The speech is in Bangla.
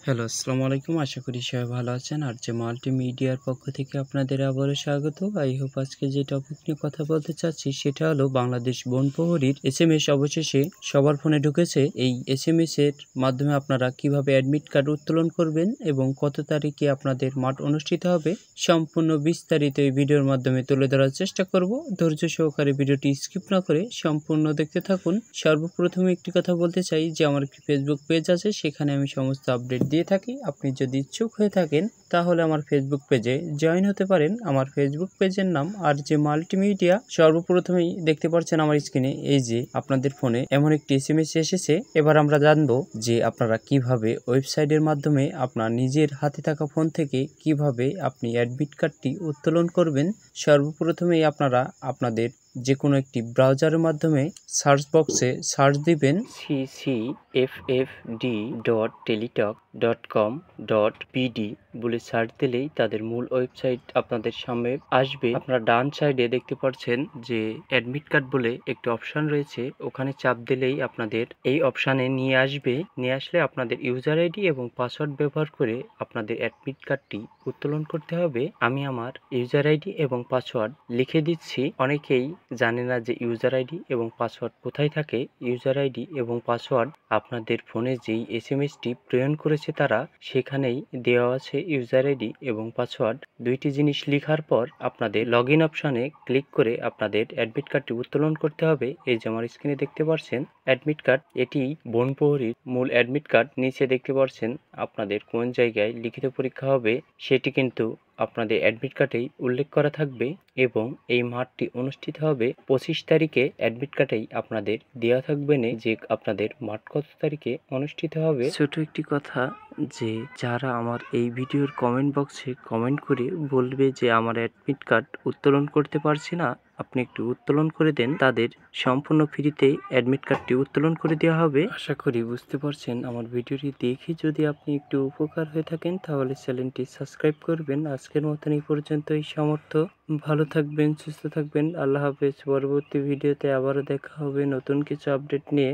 হ্যালো, আসসালামু আলাইকুম। আশা করি সবাই ভালো আছেন। আর যে মাল্টিমিডিয়ার পক্ষ থেকে আপনাদের আবারও স্বাগত। আই হোপ আজকে যে টপিক নিয়ে কথা বলতে চাচ্ছি সেটা হলো বাংলাদেশ বনপ্রহরীর এসএমএস অবশেষে সবার ফোনে ঢুকেছে। এই এসএমএস এর মাধ্যমে আপনারা কিভাবে অ্যাডমিট কার্ড উত্তোলন করবেন এবং কত তারিখে আপনাদের মাঠ অনুষ্ঠিত হবে সম্পূর্ণ বিস্তারিত এই ভিডিওর মাধ্যমে তুলে ধরার চেষ্টা করব। ধৈর্য সহকারে ভিডিওটি স্কিপ না করে সম্পূর্ণ দেখতে থাকুন। সর্বপ্রথমে একটি কথা বলতে চাই যে আমার একটি ফেসবুক পেজ আছে, সেখানে আমি সমস্ত আপডেট দিয়ে থাকি। আপনি যদি ইচ্ছুক হয়ে থাকেন তাহলে আমার ফেসবুক পেজে জয়েন হতে পারেন। আমার ফেসবুক পেজের নাম আর যে মাল্টিমিডিয়া। সর্বপ্রথমেই দেখতে পাচ্ছেন আমার স্ক্রিনে এই যে আপনাদের ফোনে এমন একটি এসএমএস এসেছে। এবার আমরা জানবো যে আপনারা কিভাবে ওয়েবসাইটের মাধ্যমে আপনার নিজের হাতে থাকা ফোন থেকে কিভাবে আপনি অ্যাডমিট কার্ডটি উত্তোলন করবেন। সর্বপ্রথমেই আপনারা আপনাদের যে কোনো একটি ব্রাউজারের মাধ্যমে সার্চ বক্সে সার্চ দিবেন ccffd.teletalk.com.pd বলে সার্চ দিলেই তাদের মূল ওয়েবসাইট আপনাদের সামনে আসবে। আপনারা ডান সাইডে দেখতে পাচ্ছেন যে অ্যাডমিট কার্ড বলে একটি অপশন রয়েছে, ওখানে চাপ দিলেই আপনাদের এই অপশানে নিয়ে আসবে। নিয়ে আসলে আপনাদের ইউজার আইডি এবং পাসওয়ার্ড ব্যবহার করে আপনাদের অ্যাডমিট কার্ডটি উত্তোলন করতে হবে। আমি আমার ইউজার আইডি এবং পাসওয়ার্ড লিখে দিচ্ছি। অনেকেই জানে না যে ইউজার আইডি এবং পাসওয়ার্ড কোথায় থাকে। ইউজার আইডি এবং পাসওয়ার্ড আপনাদের ফোনে যেই এসএমএসটি প্রেরণ করেছে তারা সেখানেই দেওয়া আছে। ইউজার আইডি এবং পাসওয়ার্ড দুইটি জিনিস লেখার পর আপনাদের লগ ইন অপশানে ক্লিক করে আপনাদের অ্যাডমিট কার্ডটি উত্তোলন করতে হবে। এই যে আমার স্ক্রিনে দেখতে পাচ্ছেন অ্যাডমিট কার্ড, এটি বনপ্রহরীর মূল অ্যাডমিট কার্ড। নিচে দেখতে পাচ্ছেন আপনাদের কোন জায়গায় লিখিত পরীক্ষা হবে সেটি কিন্তু আপনাদের অ্যাডমিট কার্ডেই উল্লেখ করা থাকবে এবং এই মাঠটি অনুষ্ঠিত হবে 25 তারিখে। অ্যাডমিট কার্ডেই আপনাদের দেওয়া থাকবে না যে আপনাদের মাঠ কত তারিখে অনুষ্ঠিত হবে। ছোট একটি কথা, যে যারা আমার এই ভিডিওর কমেন্ট বক্সে কমেন্ট করে বলবে যে আমার অ্যাডমিট কার্ড উত্তোলন করতে পারছি না, আপনি একটু উত্তোলন করে দেন, তাদের সম্পূর্ণ ফ্রিতে অ্যাডমিট কার্ডটি উত্তোলন করে দেওয়া হবে। আশা করি বুঝতে পারছেন। আমার ভিডিওটি দেখে যদি আপনি একটু উপকার হয়ে থাকেন তাহলে চ্যানেলটি সাবস্ক্রাইব করবেন। আজকের মতন এই পর্যন্তই। সামর্থ্য ভালো থাকবেন, সুস্থ থাকবেন। আল্লাহ হাফেজ। পরবর্তী ভিডিওতে আবারও দেখা হবে নতুন কিছু আপডেট নিয়ে।